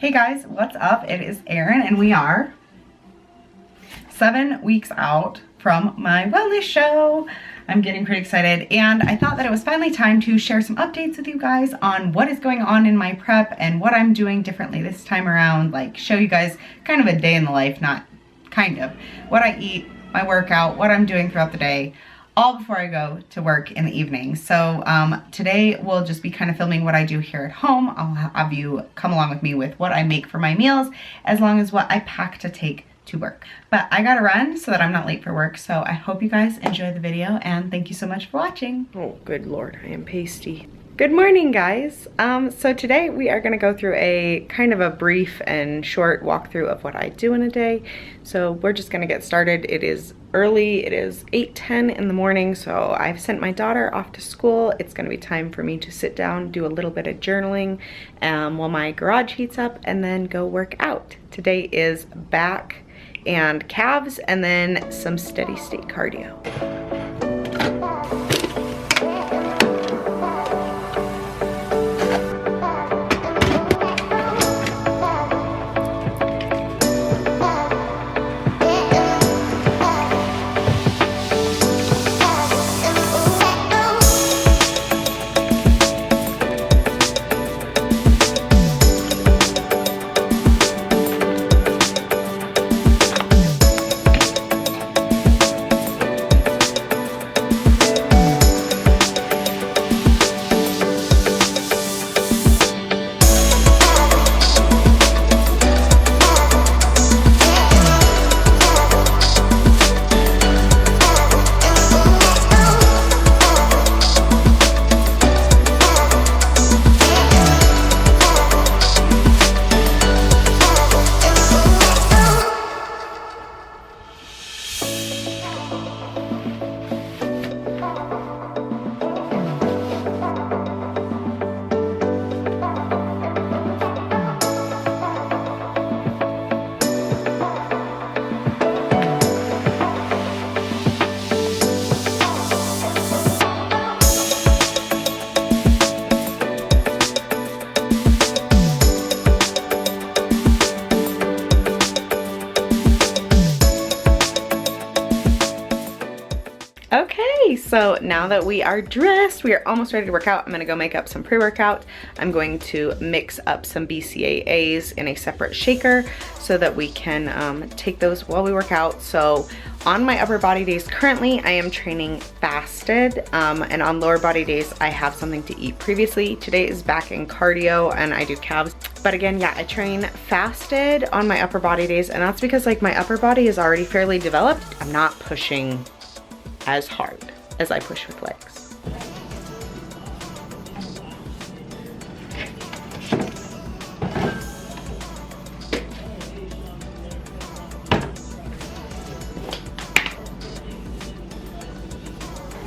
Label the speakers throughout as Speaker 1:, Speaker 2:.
Speaker 1: Hey guys, what's up? It is Erin and we are 7 weeks out from my wellness show. I'm getting pretty excited and I thought that it was finally time to share some updates with you guys on what is going on in my prep and what I'm doing differently this time around. Like show you guys kind of a day in the life, not kind of, what I eat, my workout, what I'm doing throughout the day, all before I go to work in the evening. So today we'll just be kind of filming what I do here at home. I'll have you come along with me with what I make for my meals, as long as what I pack to take to work. But I gotta run so that I'm not late for work. So I hope you guys enjoy the video and thank you so much for watching. Oh, good Lord, I am pasty. Good morning, guys. So today we are gonna go through a kind of a brief and short walkthrough of what I do in a day. So we're just gonna get started. It is early, it is 8:10 in the morning, so I've sent my daughter off to school. It's gonna be time for me to sit down, do a little bit of journaling while my garage heats up, and then go work out. Today is back and calves, and then some steady state cardio. Okay, so now that we are dressed, we are almost ready to work out. I'm gonna go make up some pre-workout. I'm going to mix up some BCAAs in a separate shaker so that we can take those while we work out. So on my upper body days currently, I am training fasted, and on lower body days, I have something to eat previously. Today is back in cardio and I do calves. But again, yeah, I train fasted on my upper body days, and that's because like my upper body is already fairly developed. I'm not pushing as hard as I push with legs.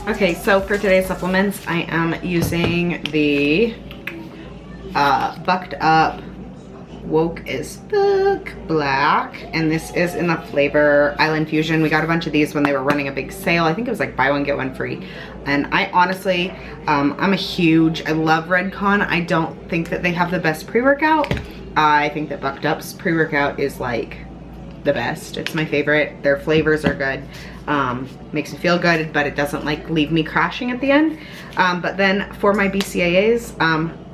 Speaker 1: Okay, so for today's supplements, I am using the Bucked Up Woke as Fuck Black, and this is in the flavor Island Fusion. We got a bunch of these when they were running a big sale. I think it was like buy one get one free, and I honestly I love Redcon. I don't think that they have the best pre-workout. I think that Bucked Up's pre-workout is like the best. It's my favorite. Their flavors are good. Makes me feel good, but it doesn't like leave me crashing at the end. But then for my BCAAs,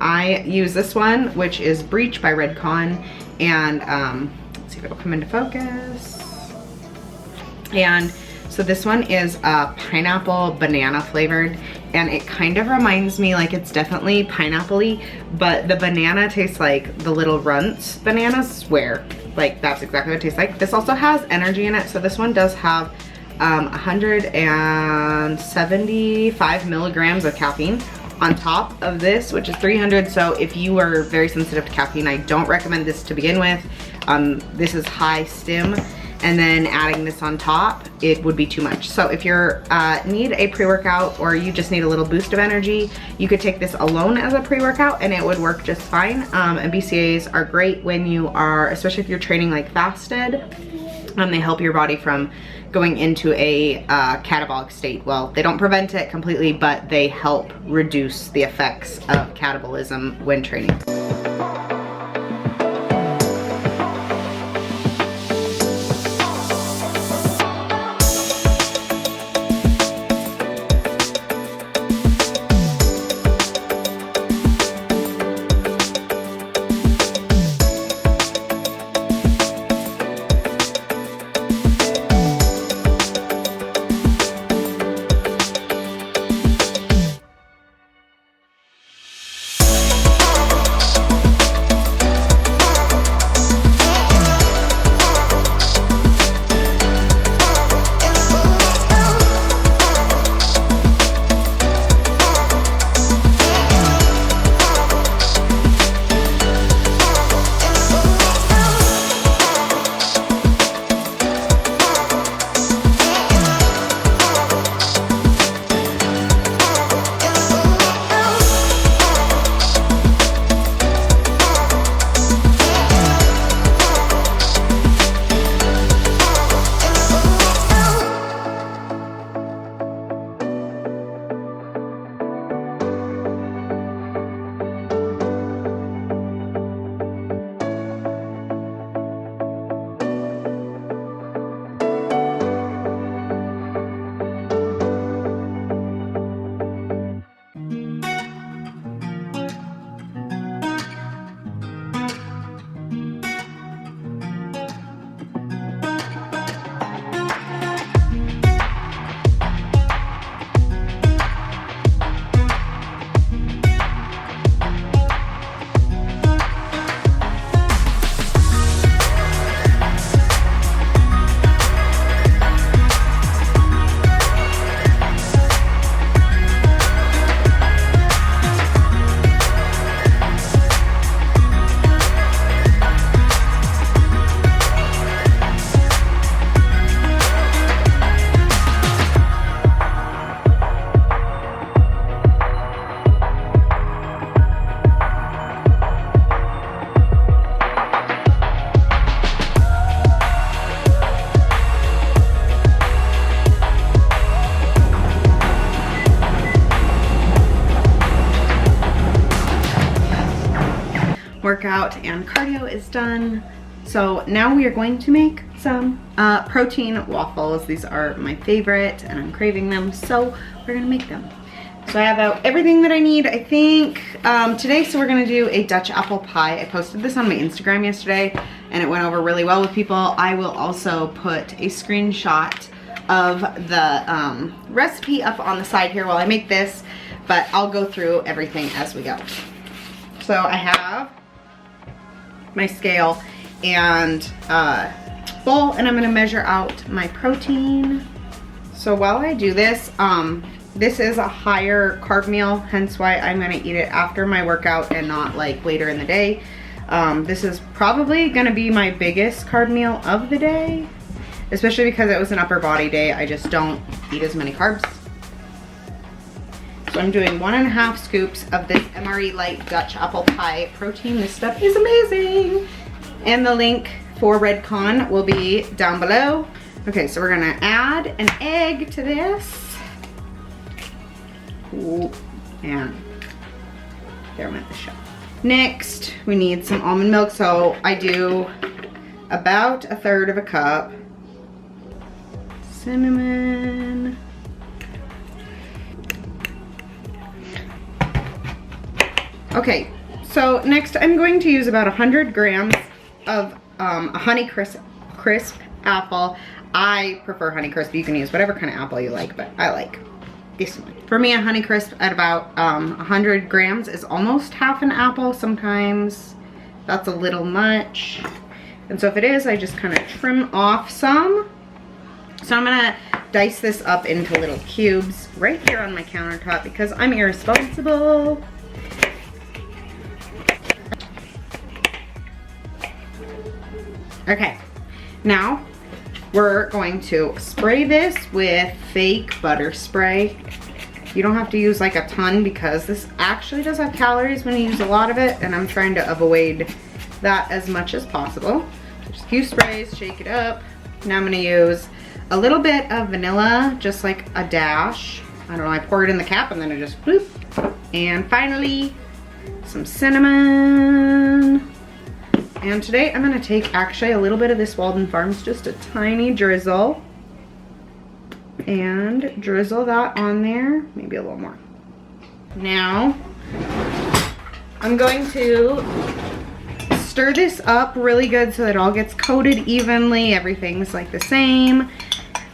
Speaker 1: I use this one, which is Breach by Redcon, and let's see if it'll come into focus. And so this one is pineapple banana flavored, and it kind of reminds me, like it's definitely pineapple-y, but the banana tastes like the little Runts bananas, where like that's exactly what it tastes like. This also has energy in it, so this one does have 175 milligrams of caffeine on top of this, which is 300. So if you are very sensitive to caffeine, I don't recommend this to begin with. This is high stim, and then adding this on top, it would be too much. So if you're need a pre-workout or you just need a little boost of energy, you could take this alone as a pre-workout and it would work just fine. And BCAAs are great when you are, especially if you're training like fasted, they help your body from going into a catabolic state. Well, they don't prevent it completely, but they help reduce the effects of catabolism when training. workout and cardio is done. So now we are going to make some protein waffles. These are my favorite and I'm craving them, so we're gonna make them. So I have out everything that I need, I think, today. So we're gonna do a Dutch apple pie. I posted this on my Instagram yesterday and it went over really well with people. I will also put a screenshot of the recipe up on the side here while I make this, but I'll go through everything as we go. So I have my scale and bowl, and I'm gonna measure out my protein. So while I do this, this is a higher carb meal, hence why I'm gonna eat it after my workout and not like later in the day. This is probably gonna be my biggest carb meal of the day, especially because it was an upper body day. I just don't eat as many carbs. So I'm doing 1.5 scoops of this MRE Light Dutch Apple Pie protein. This stuff is amazing. And the link for Redcon will be down below. Okay, so we're gonna add an egg to this. Ooh, and there went the shell. Next, we need some almond milk. So I do about 1/3 cup. Cinnamon. Okay, so next I'm going to use about 100 grams of a Honey Crisp apple. I prefer Honey Crisp. You can use whatever kind of apple you like, but I like this one. For me, a Honey Crisp at about 100 grams is almost half an apple. Sometimes that's a little much. And so if it is, I just kind of trim off some. So I'm gonna dice this up into little cubes right here on my countertop because I'm irresponsible. Okay, now we're going to spray this with fake butter spray. You don't have to use like a ton because this actually does have calories when you use a lot of it, and I'm trying to avoid that as much as possible. So just a few sprays, shake it up. Now I'm gonna use a little bit of vanilla, just like a dash. I don't know, I pour it in the cap and then I just bloop. And finally, some cinnamon. And today I'm gonna take actually a little bit of this Walden Farms, just a tiny drizzle, and drizzle that on there, maybe a little more. Now, I'm going to stir this up really good so that it all gets coated evenly, everything's like the same.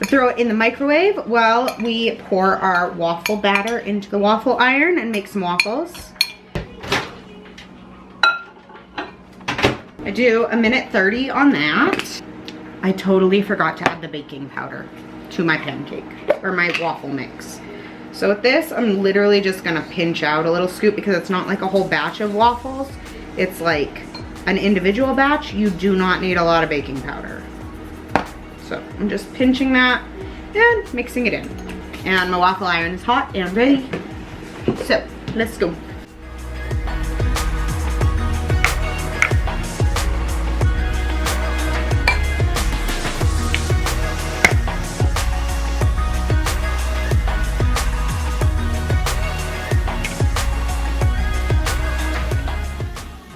Speaker 1: Throw it in the microwave while we pour our waffle batter into the waffle iron and make some waffles. I do 1:30 on that. I totally forgot to add the baking powder to my pancake or my waffle mix. So with this, I'm literally just gonna pinch out a little scoop because it's not like a whole batch of waffles. It's like an individual batch. You do not need a lot of baking powder. So I'm just pinching that and mixing it in. And my waffle iron is hot and ready. So let's go.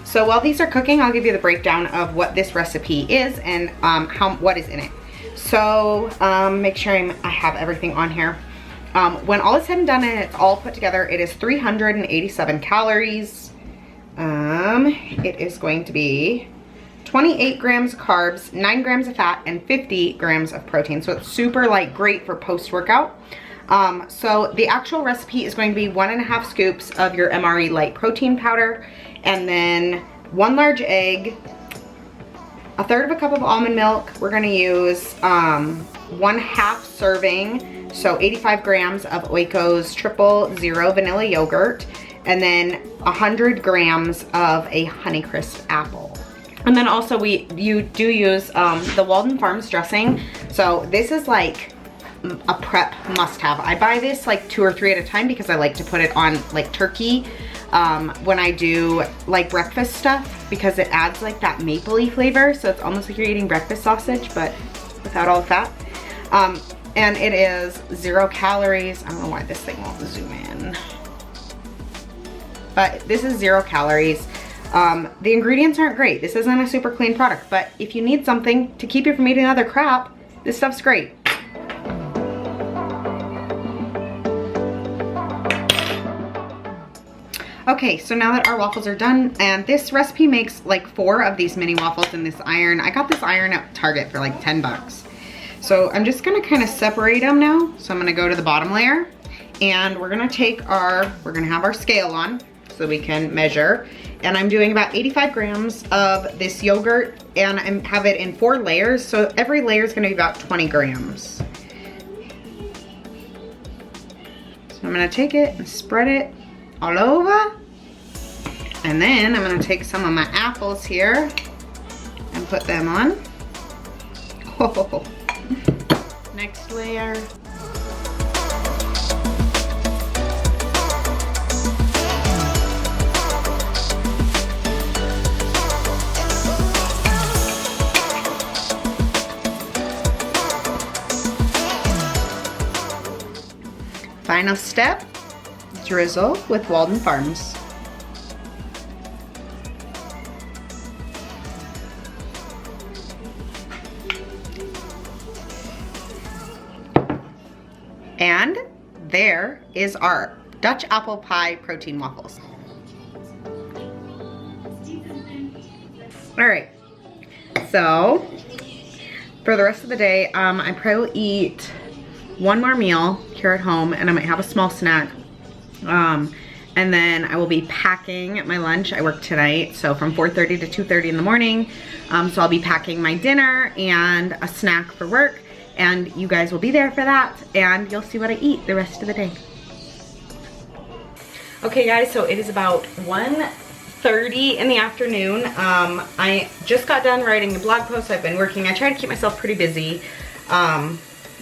Speaker 1: So while these are cooking, I'll give you the breakdown of what this recipe is and what is in it. So make sure I have everything on here. When all is said and done and it's all put together, it is 387 calories. It is going to be 28 grams of carbs, 9 grams of fat, and 50 grams of protein. So it's super like great for post-workout. So the actual recipe is going to be 1.5 scoops of your MRE Light protein powder, and then 1 large egg, 1/3 cup of almond milk. We're gonna use 1/2 serving, so 85 grams of Oiko's 000 vanilla yogurt, and then 100 grams of a Honeycrisp apple. And then also you do use the Walden Farms dressing. So this is like a prep must-have. I buy this like 2 or 3 at a time because I like to put it on like turkey when I do like breakfast stuff, because it adds like that mapley flavor. So it's almost like you're eating breakfast sausage, but without all the fat. And it is 0 calories. I don't know why this thing won't zoom in. But this is 0 calories. The ingredients aren't great. This isn't a super clean product, but if you need something to keep you from eating other crap, this stuff's great. Okay, so now that our waffles are done, and this recipe makes like 4 of these mini waffles in this iron. I got this iron at Target for like 10 bucks. So I'm just gonna kind of separate them now. So I'm gonna go to the bottom layer, and we're gonna have our scale on so we can measure. And I'm doing about 85 grams of this yogurt, and I have it in 4 layers. So every layer is gonna be about 20 grams. So I'm gonna take it and spread it all over. And then I'm gonna take some of my apples here and put them on. Oh. Next layer. Final step, drizzle with Walden Farms. And there is our Dutch apple pie protein waffles. All right, so for the rest of the day, I probably will eat 1 more meal here at home, and I might have a small snack. And then I will be packing my lunch. I work tonight, so from 4:30 to 2:30 in the morning. So I'll be packing my dinner and a snack for work, and you guys will be there for that, and you'll see what I eat the rest of the day. Okay guys, so it is about 1:30 in the afternoon. I just got done writing a blog post. I've been working. I try to keep myself pretty busy.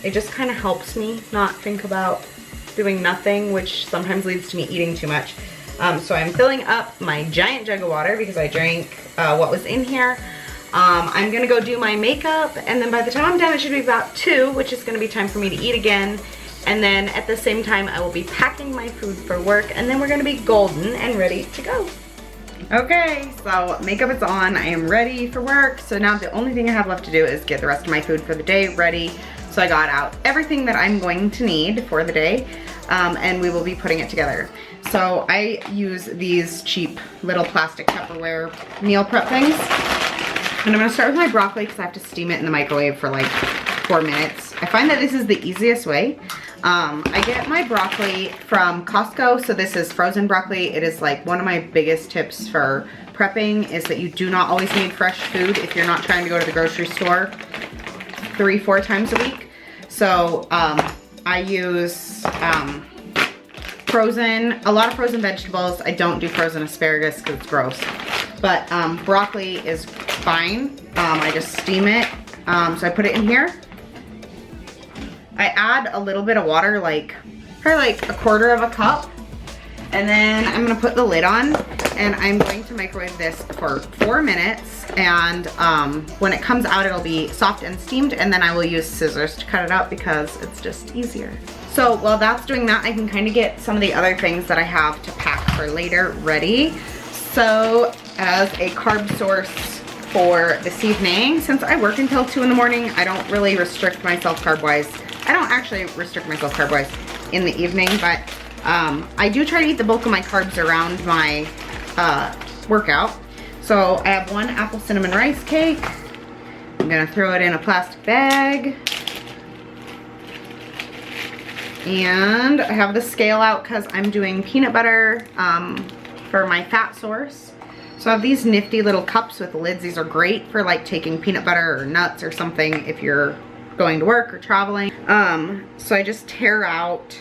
Speaker 1: It just kind of helps me not think about doing nothing, which sometimes leads to me eating too much. So I'm filling up my giant jug of water because I drank what was in here. I'm gonna go do my makeup, and then by the time I'm done, it should be about 2, which is gonna be time for me to eat again. And then at the same time, I will be packing my food for work, and then we're gonna be golden and ready to go. Okay, so makeup is on. I am ready for work. So now the only thing I have left to do is get the rest of my food for the day ready. So I got out everything that I'm going to need for the day, and we will be putting it together. So I use these cheap little plastic Tupperware meal prep things. And I'm gonna start with my broccoli because I have to steam it in the microwave for like 4 minutes. I find that this is the easiest way. I get my broccoli from Costco, so this is frozen broccoli. It is like one of my biggest tips for prepping is that you do not always need fresh food if you're not trying to go to the grocery store 3-4 times a week. So I use a lot of frozen vegetables. I don't do frozen asparagus because it's gross. But broccoli is fine. I just steam it. So I put it in here. I add a little bit of water, probably like 1/4 cup. And then I'm gonna put the lid on, and I'm going to microwave this for 4 minutes. And when it comes out, it'll be soft and steamed, and then I will use scissors to cut it out because it's just easier. So while that's doing that, I can kind of get some of the other things that I have to pack for later ready. So as a carb source for this evening, since I work until 2 in the morning, I don't really restrict myself carb-wise. I don't actually restrict myself carb-wise in the evening, but I do try to eat the bulk of my carbs around my workout. So I have 1 apple cinnamon rice cake. I'm gonna throw it in a plastic bag. And I have the scale out because I'm doing peanut butter for my fat source. So I have these nifty little cups with lids. These are great for like taking peanut butter or nuts or something if you're going to work or traveling. So I just tear out,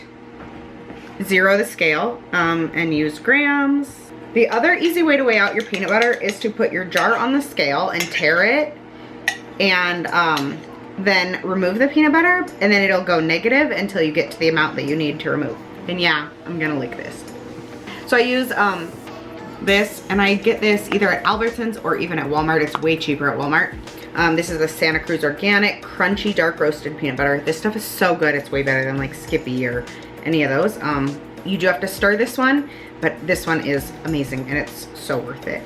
Speaker 1: 0 the scale, and use grams. The other easy way to weigh out your peanut butter is to put your jar on the scale and tear it, and then remove the peanut butter, and then it'll go negative until you get to the amount that you need to remove. And yeah, I'm gonna lick this. So I use this, and I get this either at Albertsons or even at Walmart. It's way cheaper at Walmart. This is a Santa Cruz Organic Crunchy Dark Roasted Peanut Butter. This stuff is so good. It's way better than like Skippy or any of those. You do have to stir this one, but this one is amazing and it's so worth it.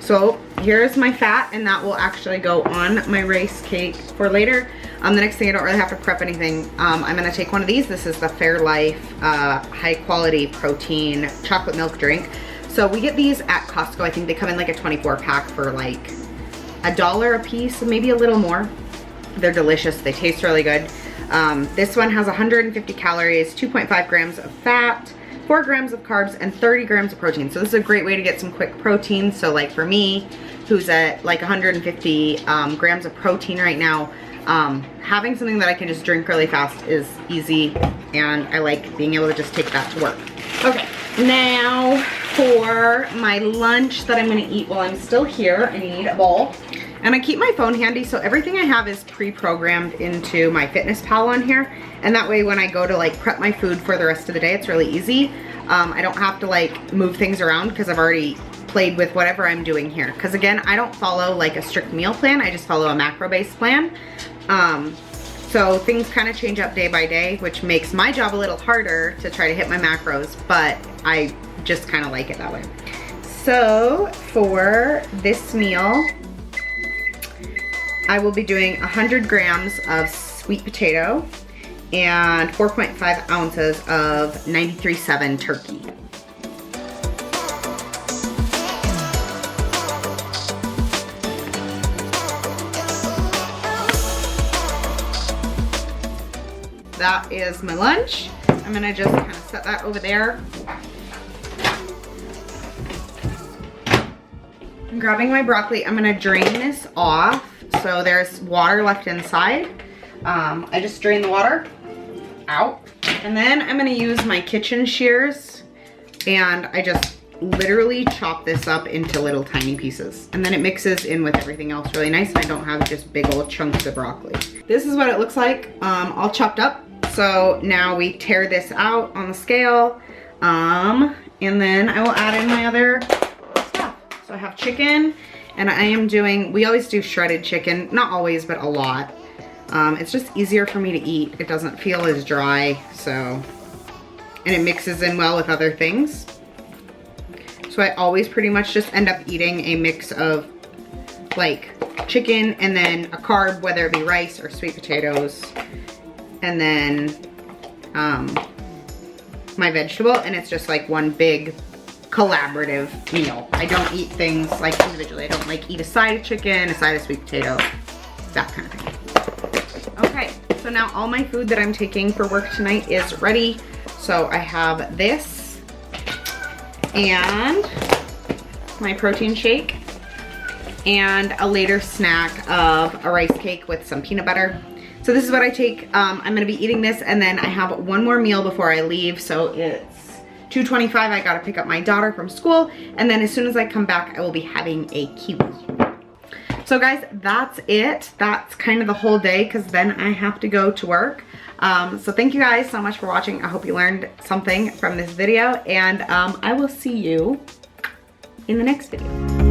Speaker 1: So here's my fat, and that will actually go on my rice cake for later. The next thing, I don't really have to prep anything. I'm gonna take one of these. This is the Fairlife high quality protein chocolate milk drink. So we get these at Costco. I think they come in like a 24 pack for like $1 a piece, maybe a little more. They're delicious, they taste really good. This one has 150 calories, 2.5 grams of fat, 4 grams of carbs, and 30 grams of protein. So this is a great way to get some quick protein. So like for me, who's at like 150 grams of protein right now, having something that I can just drink really fast is easy, and I like being able to just take that to work. Okay, now for my lunch that I'm gonna eat while I'm still here, I need a bowl. And I keep my phone handy, so everything I have is pre-programmed into my Fitness Pal on here. And that way when I go to like prep my food for the rest of the day, it's really easy. I don't have to like move things around because I've already played with whatever I'm doing here. Because again, I don't follow like a strict meal plan, I just follow a macro-based plan. So things kind of change up day by day, which makes my job a little harder to try to hit my macros, but I just kind of like it that way. So for this meal, I will be doing 100 grams of sweet potato and 4.5 ounces of 93.7 turkey. That is my lunch. I'm gonna just kind of set that over there. I'm grabbing my broccoli. I'm gonna drain this off. So there's water left inside. I just drain the water out. And then I'm gonna use my kitchen shears, and I just literally chop this up into little tiny pieces. And then it mixes in with everything else really nice, and I don't have just big old chunks of broccoli. This is what it looks like, all chopped up. So now we tear this out on the scale, and then I will add in my other stuff. So I have chicken, and I am doing, we always do shredded chicken, not always, but a lot. It's just easier for me to eat. It doesn't feel as dry, so, and it mixes in well with other things. So I always pretty much just end up eating a mix of like chicken and then a carb, whether it be rice or sweet potatoes, and then my vegetable, and it's just like one big collaborative meal. I don't eat things like individually. I don't like eat a side of chicken, a side of sweet potato, that kind of thing. Okay, so now all my food that I'm taking for work tonight is ready. So I have this and my protein shake and a later snack of a rice cake with some peanut butter. So this is what I take. I'm gonna be eating this, and then I have one more meal before I leave. So it's 2:25, I gotta pick up my daughter from school, and then as soon as I come back, I will be having a kiwi. So guys, that's it. That's kind of the whole day, because then I have to go to work. So thank you guys so much for watching. I hope you learned something from this video, and I will see you in the next video.